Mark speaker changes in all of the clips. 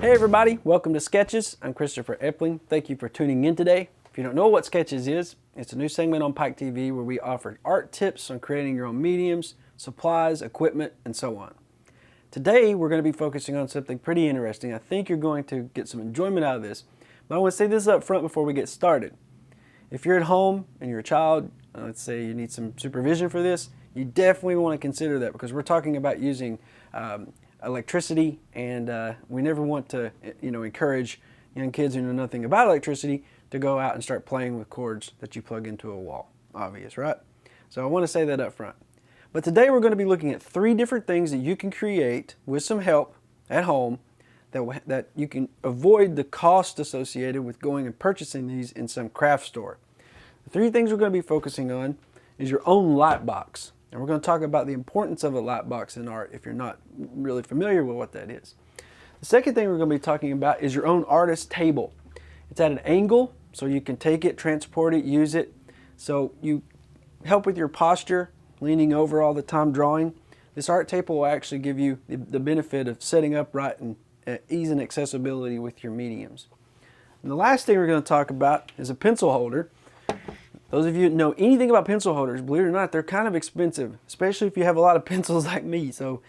Speaker 1: Hey everybody, welcome to Sketches. I'm Christopher Epling. Thank you for tuning in today. If you don't know what Sketches is, it's a new segment on Pike TV where we offer art tips on creating your own mediums, supplies, equipment, and so on. Today we're going to be focusing on something pretty interesting. I think you're going to get some enjoyment out of this, but I want to say this up front before we get started. If you're at home and you're a child, let's say you need some supervision for this, you definitely want to consider that because we're talking about using electricity, and we never want to, encourage young kids who know nothing about electricity to go out and start playing with cords that you plug into a wall. Obvious, right? So I want to say that up front. But today we're going to be looking at 3 different things that you can create with some help at home that you can avoid the cost associated with going and purchasing these in some craft store. The 3 things we're going to be focusing on is your own light box. And we're going to talk about the importance of a light box in art if you're not really familiar with what that is. The second thing we're going to be talking about is your own artist table. It's at an angle, so you can take it, transport it, use it. So you help with your posture, leaning over all the time drawing. This art table will actually give you the benefit of setting upright and ease and accessibility with your mediums. And the last thing we're going to talk about is a pencil holder. Those of you that know anything about pencil holders, believe it or not, they're kind of expensive, especially if you have a lot of pencils like me. So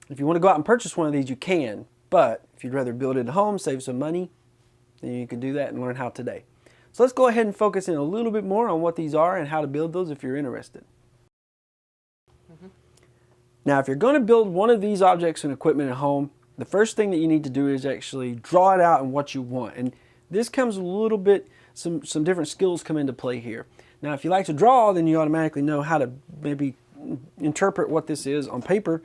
Speaker 1: if you want to go out and purchase one of these, you can. But if you'd rather build it at home, save some money, then you can do that and learn how today. So let's go ahead and focus in a little bit more on what these are and how to build those if you're interested. Now, if you're going to build one of these objects and equipment at home, the first thing that you need to do is actually draw it out and what you want. And this comes a little bit, some different skills come into play here. Now, if you like to draw, then you automatically know how to maybe interpret what this is on paper.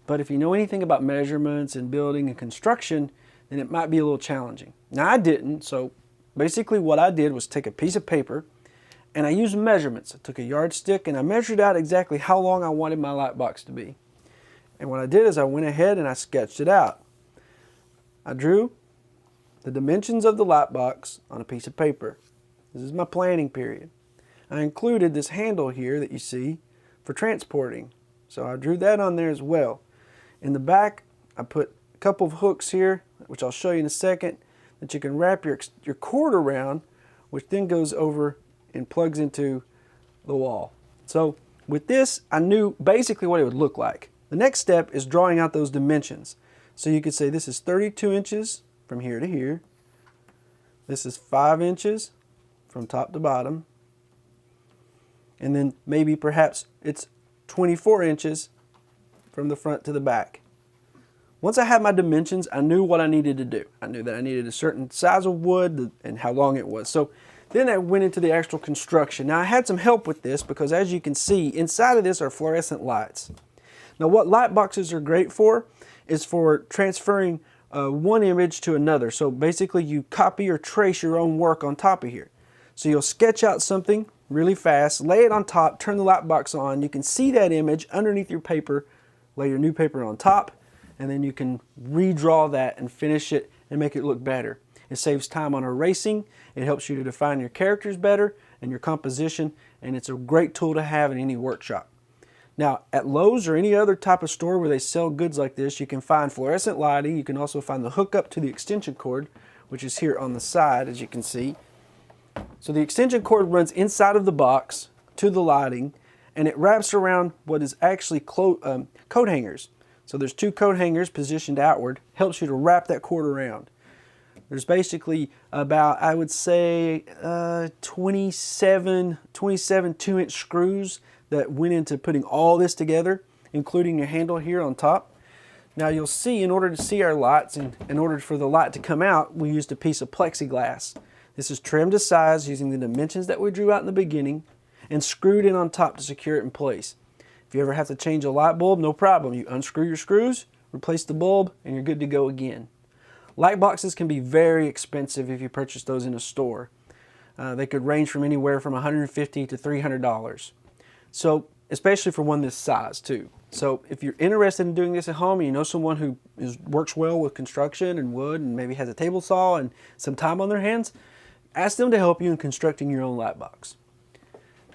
Speaker 1: But if you know anything about measurements and building and construction, then it might be a little challenging. Now, I didn't, so basically what I did was take a piece of paper and I used measurements. I took a yardstick and I measured out exactly how long I wanted my light box to be. And what I did is I went ahead and I sketched it out. I drew the dimensions of the light box on a piece of paper. This is my planning period. I included this handle here that you see for transporting. So I drew that on there as well. In the back, I put a couple of hooks here, which I'll show you in a second, that you can wrap your cord around, which then goes over and plugs into the wall. So with this, I knew basically what it would look like. The next step is drawing out those dimensions. So you could say this is 32 inches from here to here. This is 5 inches from top to bottom. And then maybe perhaps it's 24 inches from the front to the back. Once I had my dimensions, I knew what I needed to do. I knew that I needed a certain size of wood and how long it was. So then I went into the actual construction. Now I had some help with this because as you can see, inside of this are fluorescent lights. Now what light boxes are great for is for transferring one image to another. So basically you copy or trace your own work on top of here. So you'll sketch out something really fast, lay it on top, turn the light box on. You can see that image underneath your paper, lay your new paper on top, and then you can redraw that and finish it and make it look better. It saves time on erasing. It helps you to define your characters better and your composition, and it's a great tool to have in any workshop. Now, at Lowe's or any other type of store where they sell goods like this, you can find fluorescent lighting. You can also find the hookup to the extension cord, which is here on the side, as you can see. So the extension cord runs inside of the box to the lighting, and it wraps around what is actually coat hangers. So there's 2 coat hangers positioned outward, helps you to wrap that cord around. There's basically about, I would say, 27 2-inch screws that went into putting all this together, including a handle here on top. Now you'll see, in order to see our lights and in order for the light to come out, we used a piece of plexiglass. This is trimmed to size using the dimensions that we drew out in the beginning and screwed in on top to secure it in place. If you ever have to change a light bulb, no problem. You unscrew your screws, replace the bulb, and you're good to go again. Light boxes can be very expensive if you purchase those in a store. They could range from anywhere from $150 to $300. So, especially for one this size too. So if you're interested in doing this at home and you know someone who works well with construction and wood and maybe has a table saw and some time on their hands, ask them to help you in constructing your own light box.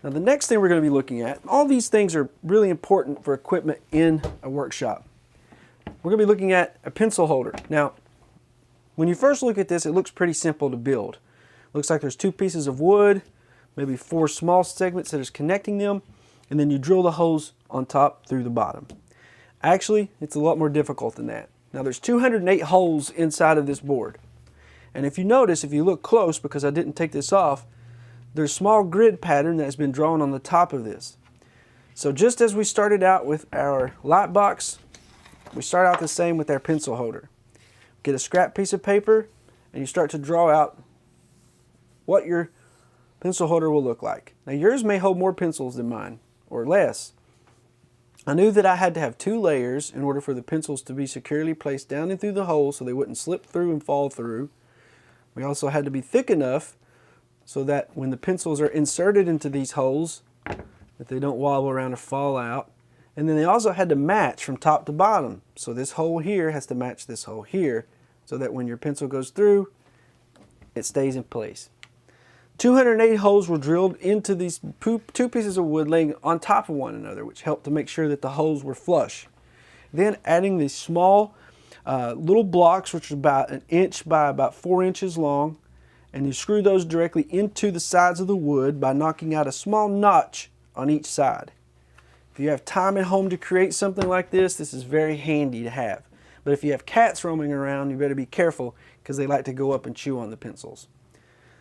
Speaker 1: Now the next thing we're going to be looking at, all these things are really important for equipment in a workshop. We're going to be looking at a pencil holder. Now, When you first look at this, it looks pretty simple to build. Looks like there's 2 pieces of wood, maybe 4 small segments that is connecting them, and then you drill the holes on top through the bottom. Actually, it's a lot more difficult than that. Now there's 208 holes inside of this board. And if you notice, if you look close, because I didn't take this off, there's a small grid pattern that has been drawn on the top of this. So just as we started out with our Lightbox, we start out the same with our pencil holder. Get a scrap piece of paper and you start to draw out what your pencil holder will look like. Now yours may hold more pencils than mine, or less. I knew that I had to have 2 layers in order for the pencils to be securely placed down and through the hole so they wouldn't slip through and fall through. We also had to be thick enough so that when the pencils are inserted into these holes, that they don't wobble around or fall out. And then they also had to match from top to bottom. So this hole here has to match this hole here so that when your pencil goes through, it stays in place. 208 holes were drilled into these 2 pieces of wood laying on top of one another, which helped to make sure that the holes were flush. Then adding these small little blocks, which are about 1 inch by about 4 inches long, and you screw those directly into the sides of the wood by knocking out a small notch on each side. If you have time at home to create something like this, this is very handy to have. But if you have cats roaming around, you better be careful because they like to go up and chew on the pencils.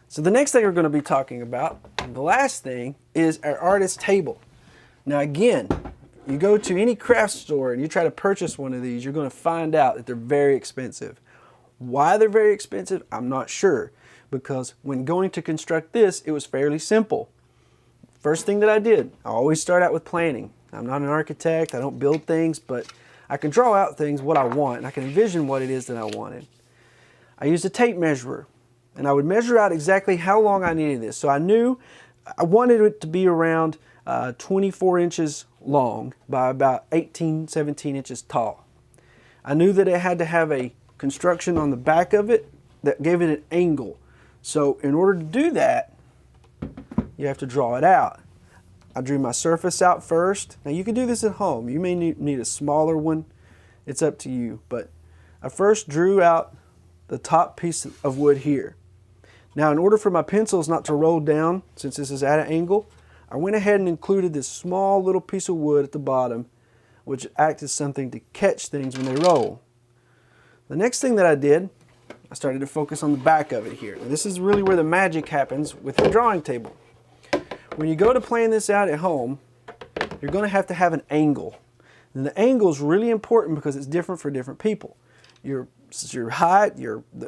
Speaker 1: So the next thing we're going to be talking about, and the last thing, is our artist table. Now again, you go to any craft store and you try to purchase one of these, you're going to find out that they're very expensive. Why they're very expensive, I'm not sure. Because when going to construct this, it was fairly simple. First thing that I did, I always start out with planning. I'm not an architect, I don't build things, but I can draw out things, what I want, and I can envision what it is that I wanted. I used a tape measurer, and I would measure out exactly how long I needed this. So I knew I wanted it to be around 24 inches long by about 18, 17 inches tall. I knew that it had to have a construction on the back of it that gave it an angle. So in order to do that, you have to draw it out. I drew my surface out first. Now you can do this at home. You may need a smaller one. It's up to you. But I first drew out the top piece of wood here. Now in order for my pencils not to roll down, since this is at an angle, I went ahead and included this small little piece of wood at the bottom, which acts as something to catch things when they roll. The next thing that I did, I started to focus on the back of it here. And this is really where the magic happens with your drawing table. When you go to plan this out at home, you're going to have an angle. And the angle is really important because it's different for different people. Your height,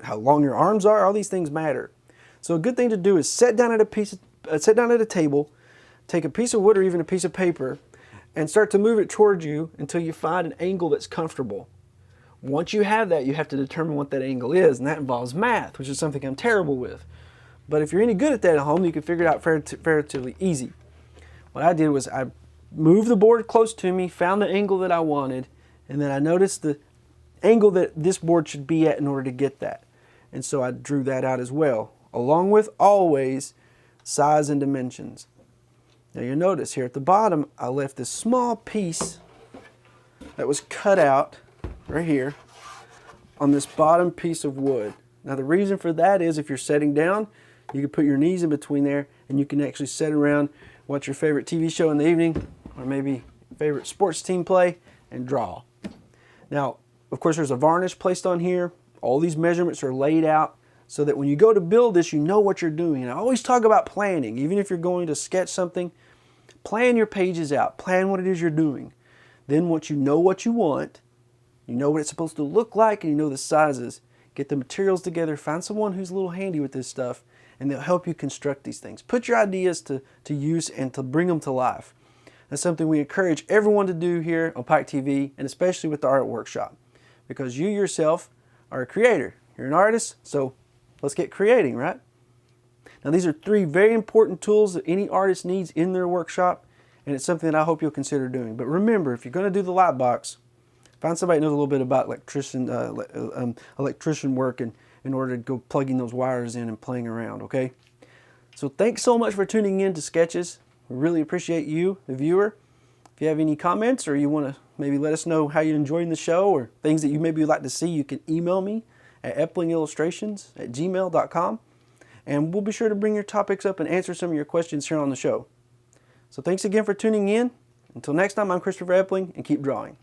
Speaker 1: how long your arms are, all these things matter. So a good thing to do is sit down at a table, take a piece of wood or even a piece of paper, and start to move it towards you until you find an angle that's comfortable. Once you have that, you have to determine what that angle is, and that involves math, which is something I'm terrible with. But if you're any good at that at home, you can figure it out relatively easy. What I did was I moved the board close to me, found the angle that I wanted, and then I noticed the angle that this board should be at in order to get that. And so I drew that out as well, along with always size and dimensions. Now you'll notice here at the bottom, I left this small piece that was cut out right here on this bottom piece of wood. Now the reason for that is if you're sitting down, you can put your knees in between there and you can actually sit around, watch your favorite TV show in the evening, or maybe favorite sports team play, and draw. Now, of course, there's a varnish placed on here. All these measurements are laid out so that when you go to build this, you know what you're doing. And I always talk about planning. Even if you're going to sketch something, plan your pages out. Plan what it is you're doing. Then once you know what you want, you know what it's supposed to look like, and you know the sizes, get the materials together, find someone who's a little handy with this stuff, and they'll help you construct these things. Put your ideas to use and to bring them to life. That's something we encourage everyone to do here on Pike TV, and especially with the Art Workshop, because you yourself are a creator. You're an artist, so let's get creating, right? Now these are 3 very important tools that any artist needs in their workshop, and it's something that I hope you'll consider doing. But remember, if you're going to do the Lightbox, find somebody who knows a little bit about electrician work and in order to go plugging those wires in and playing around, okay? So thanks so much for tuning in to Sketches. We really appreciate you, the viewer. If you have any comments or you want to maybe let us know how you're enjoying the show or things that you maybe would like to see, you can email me at eplingillustrations@gmail.com, and we'll be sure to bring your topics up and answer some of your questions here on the show. So thanks again for tuning in. Until next time, I'm Christopher Epling, and keep drawing.